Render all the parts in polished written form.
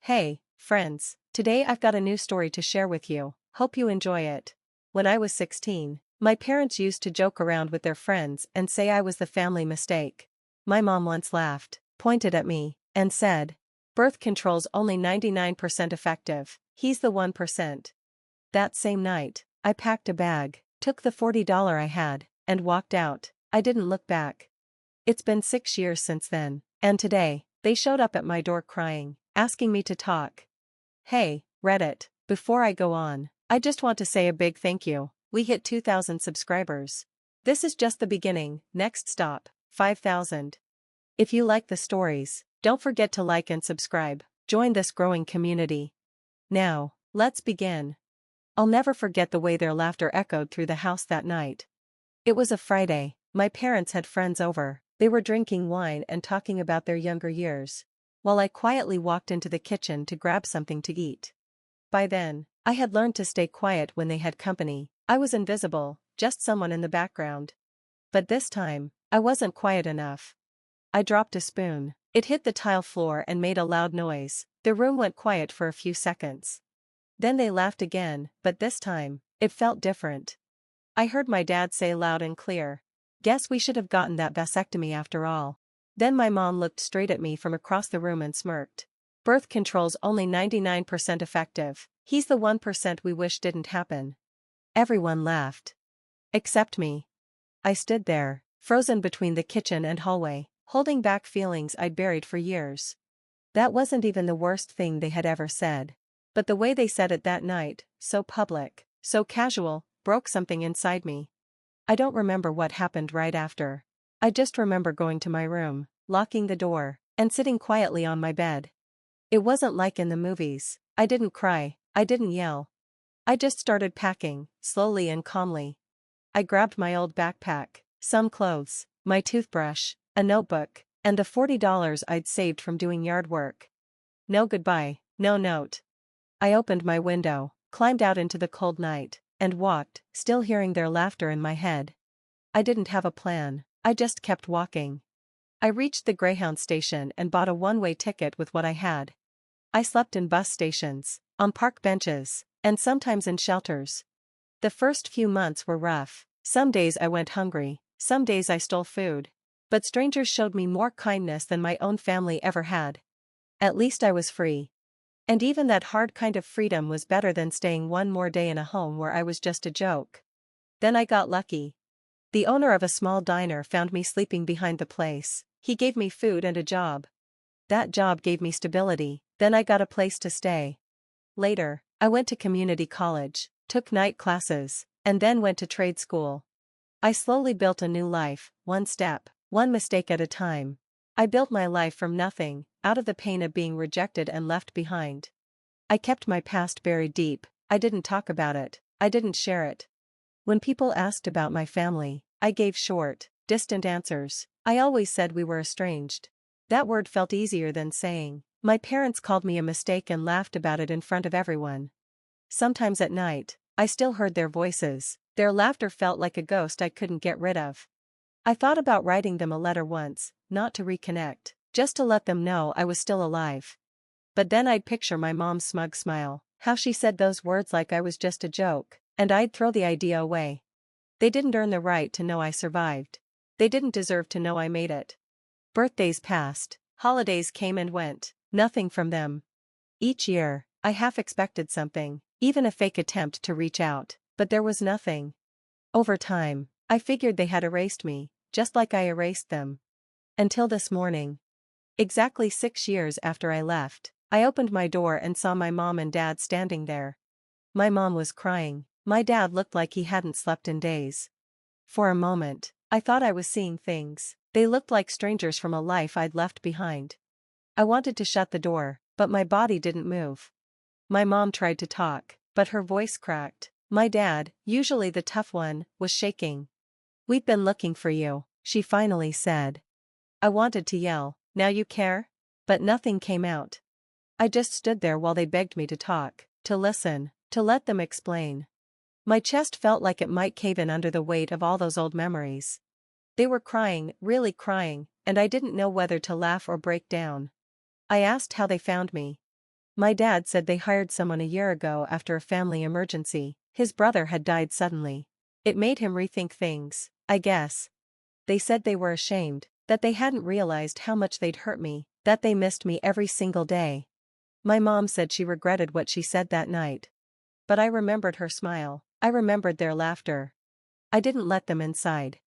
Hey, friends, today I've got a new story to share with you. Hope you enjoy it. When I was 16, my parents used to joke around with their friends and say I was the family mistake. My mom once laughed, pointed at me, and said, "Birth control's only 99% effective, he's the 1%. That same night, I packed a bag, took the $40 I had, and walked out. I didn't look back. It's been 6 years since then, and today, they showed up at my door crying, asking me to talk. Hey, Reddit, before I go on, I just want to say a big thank you. We hit 2,000 subscribers. This is just the beginning, next stop, 5,000. If you like the stories, don't forget to like and subscribe, join this growing community. Now, let's begin. I'll never forget the way their laughter echoed through the house that night. It was a Friday, my parents had friends over, they were drinking wine and talking about their younger years, while I quietly walked into the kitchen to grab something to eat. By then, I had learned to stay quiet when they had company. I was invisible, just someone in the background. But this time, I wasn't quiet enough. I dropped a spoon, it hit the tile floor and made a loud noise. The room went quiet for a few seconds. Then they laughed again, but this time, it felt different. I heard my dad say loud and clear, "Guess we should have gotten that vasectomy after all." Then my mom looked straight at me from across the room and smirked. "Birth control's only 99% effective, he's the 1% we wish didn't happen." Everyone laughed. Except me. I stood there, frozen between the kitchen and hallway, holding back feelings I'd buried for years. That wasn't even the worst thing they had ever said. But the way they said it that night, so public, so casual, broke something inside me. I don't remember what happened right after. I just remember going to my room, locking the door, and sitting quietly on my bed. It wasn't like in the movies. I didn't cry, I didn't yell. I just started packing, slowly and calmly. I grabbed my old backpack, some clothes, my toothbrush, a notebook, and the $40 I'd saved from doing yard work. No goodbye, no note. I opened my window, climbed out into the cold night, and walked, still hearing their laughter in my head. I didn't have a plan, I just kept walking. I reached the Greyhound station and bought a one-way ticket with what I had. I slept in bus stations, on park benches, and sometimes in shelters. The first few months were rough. Some days I went hungry, some days I stole food. But strangers showed me more kindness than my own family ever had. At least I was free. And even that hard kind of freedom was better than staying one more day in a home where I was just a joke. Then I got lucky. The owner of a small diner found me sleeping behind the place. He gave me food and a job. That job gave me stability, then I got a place to stay. Later, I went to community college, took night classes, and then went to trade school. I slowly built a new life, one step, one mistake at a time. I built my life from nothing, out of the pain of being rejected and left behind. I kept my past buried deep, I didn't talk about it, I didn't share it. When people asked about my family, I gave short, distant answers. I always said we were estranged. That word felt easier than saying. My parents called me a mistake and laughed about it in front of everyone. Sometimes at night, I still heard their voices. Their laughter felt like a ghost I couldn't get rid of. I thought about writing them a letter once, not to reconnect, just to let them know I was still alive. But then I'd picture my mom's smug smile, how she said those words like I was just a joke, and I'd throw the idea away. They didn't earn the right to know I survived. They didn't deserve to know I made it. Birthdays passed, holidays came and went, nothing from them. Each year, I half expected something, even a fake attempt to reach out, but there was nothing. Over time, I figured they had erased me, just like I erased them. Until this morning. Exactly 6 years after I left, I opened my door and saw my mom and dad standing there. My mom was crying, my dad looked like he hadn't slept in days. For a moment, I thought I was seeing things. They looked like strangers from a life I'd left behind. I wanted to shut the door, but my body didn't move. My mom tried to talk, but her voice cracked. My dad, usually the tough one, was shaking. "We've been looking for you," she finally said. I wanted to yell, "Now you care?" But nothing came out. I just stood there while they begged me to talk, to listen, to let them explain. My chest felt like it might cave in under the weight of all those old memories. They were crying, really crying, and I didn't know whether to laugh or break down. I asked how they found me. My dad said they hired someone a year ago after a family emergency. His brother had died suddenly. It made him rethink things, I guess. They said they were ashamed, that they hadn't realized how much they'd hurt me, that they missed me every single day. My mom said she regretted what she said that night. But I remembered her smile, I remembered their laughter. I didn't let them inside.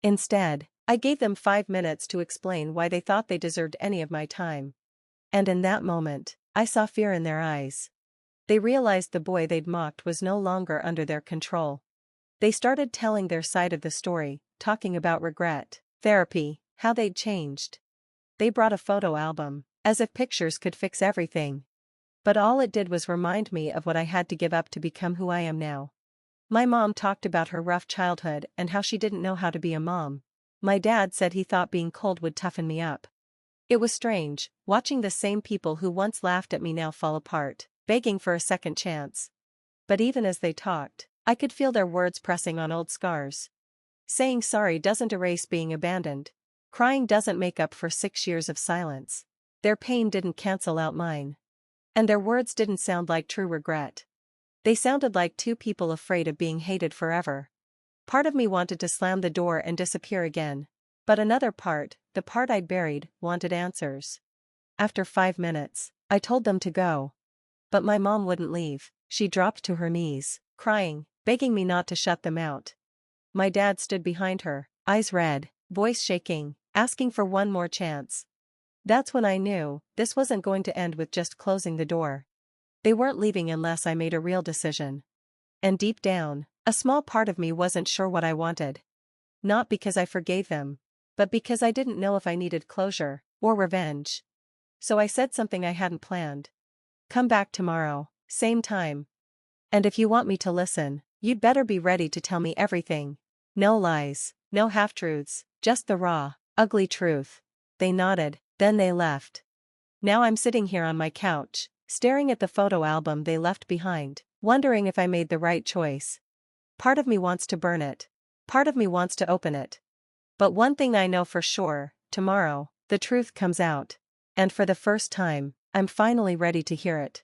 Instead, I gave them 5 minutes to explain why they thought they deserved any of my time. And in that moment, I saw fear in their eyes. They realized the boy they'd mocked was no longer under their control. They started telling their side of the story, talking about regret, therapy, how they'd changed. They brought a photo album, as if pictures could fix everything. But all it did was remind me of what I had to give up to become who I am now. My mom talked about her rough childhood and how she didn't know how to be a mom. My dad said he thought being cold would toughen me up. It was strange, watching the same people who once laughed at me now fall apart, begging for a second chance. But even as they talked, I could feel their words pressing on old scars. Saying sorry doesn't erase being abandoned. Crying doesn't make up for 6 years of silence. Their pain didn't cancel out mine. And their words didn't sound like true regret. They sounded like two people afraid of being hated forever. Part of me wanted to slam the door and disappear again. But another part, the part I'd buried, wanted answers. After 5 minutes, I told them to go. But my mom wouldn't leave. She dropped to her knees, crying, begging me not to shut them out. My dad stood behind her, eyes red, voice shaking, asking for one more chance. That's when I knew, this wasn't going to end with just closing the door. They weren't leaving unless I made a real decision. And deep down, a small part of me wasn't sure what I wanted. Not because I forgave them, but because I didn't know if I needed closure, or revenge. So I said something I hadn't planned. Come back tomorrow, same time. And if you want me to listen, you'd better be ready to tell me everything. No lies, no half-truths, just the raw, ugly truth. They nodded, then they left. Now I'm sitting here on my couch, staring at the photo album they left behind, wondering if I made the right choice. Part of me wants to burn it. Part of me wants to open it. But one thing I know for sure, tomorrow, the truth comes out. And for the first time, I'm finally ready to hear it.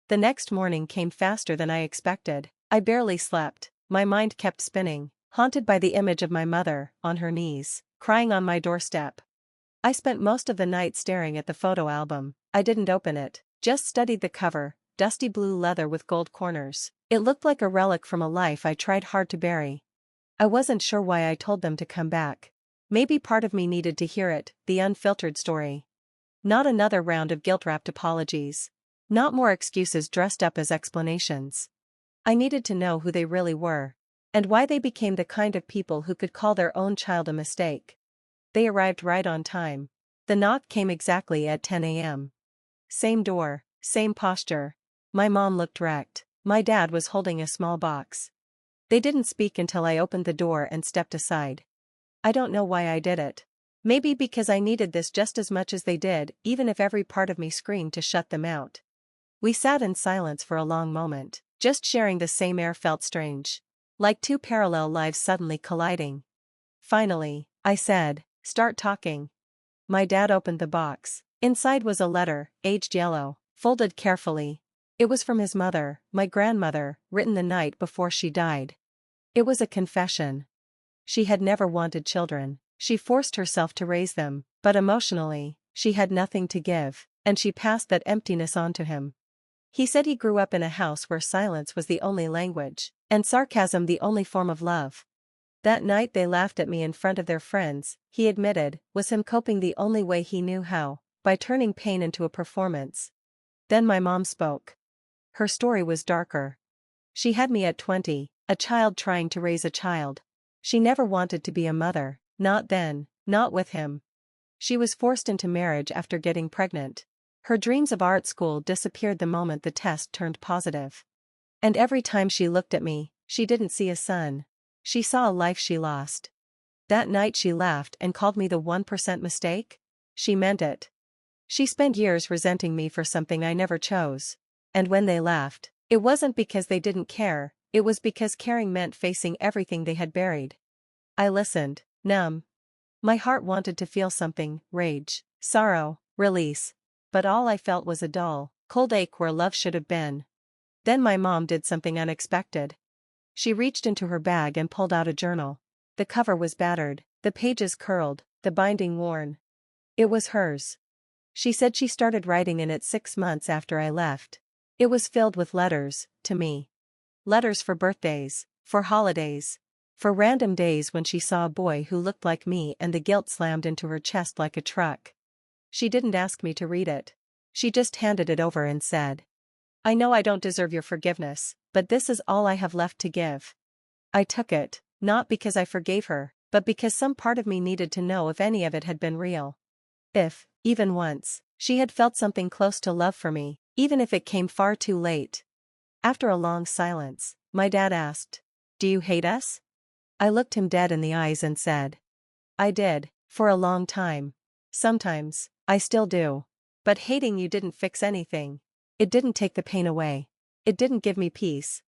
The next morning came faster than I expected. I barely slept, my mind kept spinning, haunted by the image of my mother, on her knees, crying on my doorstep. I spent most of the night staring at the photo album. I didn't open it, just studied the cover, dusty blue leather with gold corners. It looked like a relic from a life I tried hard to bury. I wasn't sure why I told them to come back. Maybe part of me needed to hear it, the unfiltered story. Not another round of guilt-wrapped apologies. Not more excuses dressed up as explanations. I needed to know who they really were. And why they became the kind of people who could call their own child a mistake. They arrived right on time. The knock came exactly at 10 a.m. Same door, same posture. My mom looked wrecked. My dad was holding a small box. They didn't speak until I opened the door and stepped aside. I don't know why I did it. Maybe because I needed this just as much as they did, even if every part of me screamed to shut them out. We sat in silence for a long moment, just sharing the same air felt strange. Like two parallel lives suddenly colliding. Finally, I said, "Start talking." My dad opened the box. Inside was a letter, aged yellow, folded carefully. It was from his mother, my grandmother, written the night before she died. It was a confession. She had never wanted children. She forced herself to raise them, but emotionally, she had nothing to give, and she passed that emptiness on to him. He said he grew up in a house where silence was the only language, and sarcasm the only form of love. That night they laughed at me in front of their friends, he admitted, was him coping the only way he knew how, by turning pain into a performance. Then my mom spoke. Her story was darker. She had me at 20, a child trying to raise a child. She never wanted to be a mother, not then, not with him. She was forced into marriage after getting pregnant. Her dreams of art school disappeared the moment the test turned positive. And every time she looked at me, she didn't see a son. She saw a life she lost. That night she laughed and called me the 1% mistake. She meant it. She spent years resenting me for something I never chose. And when they laughed, it wasn't because they didn't care, it was because caring meant facing everything they had buried. I listened, numb. My heart wanted to feel something, rage, sorrow, release. But all I felt was a dull, Cold ache where love should have been. Then my mom did something unexpected. She reached into her bag and pulled out a journal. The cover was battered, the pages curled, the binding worn. It was hers. She said she started writing in it 6 months after I left. It was filled with letters, to me. Letters for birthdays, for holidays, for random days when she saw a boy who looked like me and the guilt slammed into her chest like a truck. She didn't ask me to read it. She just handed it over and said, "I know I don't deserve your forgiveness, but this is all I have left to give." I took it, not because I forgave her, but because some part of me needed to know if any of it had been real. If, even once, she had felt something close to love for me, even if it came far too late. After a long silence, my dad asked, "Do you hate us?" I looked him dead in the eyes and said, "I did, for a long time. Sometimes, I still do. But hating you didn't fix anything. It didn't take the pain away. It didn't give me peace.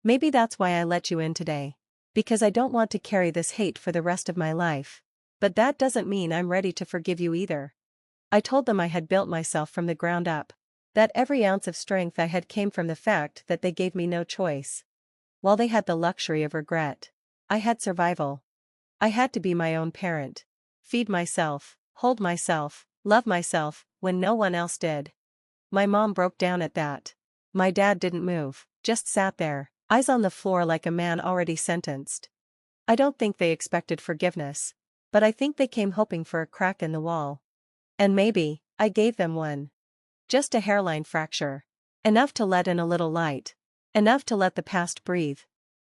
Maybe that's why I let you in today. Because I don't want to carry this hate for the rest of my life. But that doesn't mean I'm ready to forgive you either." I told them I had built myself from the ground up. That every ounce of strength I had came from the fact that they gave me no choice. While they had the luxury of regret, I had survival. I had to be my own parent. Feed myself, hold myself, love myself, when no one else did. My mom broke down at that. My dad didn't move, just sat there, eyes on the floor like a man already sentenced. I don't think they expected forgiveness, but I think they came hoping for a crack in the wall. And maybe, I gave them one. Just a hairline fracture. Enough to let in a little light. Enough to let the past breathe.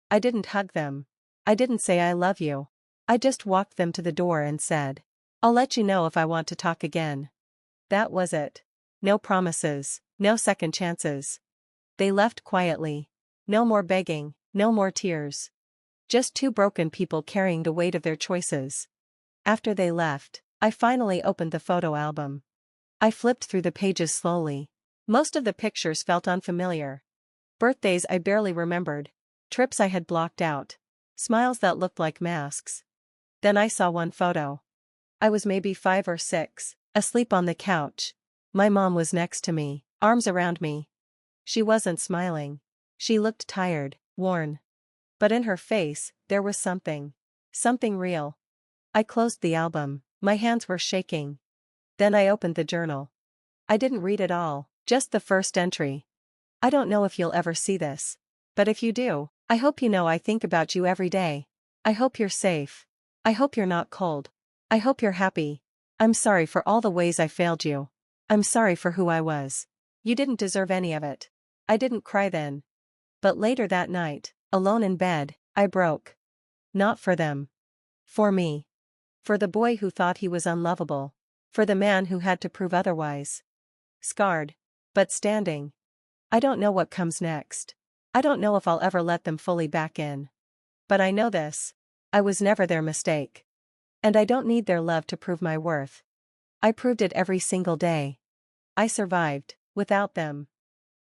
I didn't hug them. I didn't say I love you. I just walked them to the door and said, "I'll let you know if I want to talk again." That was it. No promises, no second chances. They left quietly. No more begging, no more tears. Just two broken people carrying the weight of their choices. After they left, I finally opened the photo album. I flipped through the pages slowly. Most of the pictures felt unfamiliar. Birthdays I barely remembered. Trips I had blocked out. Smiles that looked like masks. Then I saw one photo. I was maybe 5 or 6, asleep on the couch. My mom was next to me, arms around me. She wasn't smiling. She looked tired, worn. But in her face, there was something. Something real. I closed the album, my hands were shaking. Then I opened the journal. I didn't read it all, just the first entry. "I don't know if you'll ever see this. But if you do, I hope you know I think about you every day. I hope you're safe. I hope you're not cold. I hope you're happy. I'm sorry for all the ways I failed you. I'm sorry for who I was. You didn't deserve any of it." I didn't cry then. But later that night, alone in bed, I broke. Not for them. For me. For the boy who thought he was unlovable. For the man who had to prove otherwise. Scarred. But standing. I don't know what comes next. I don't know if I'll ever let them fully back in. But I know this. I was never their mistake. And I don't need their love to prove my worth. I proved it every single day. I survived, without them.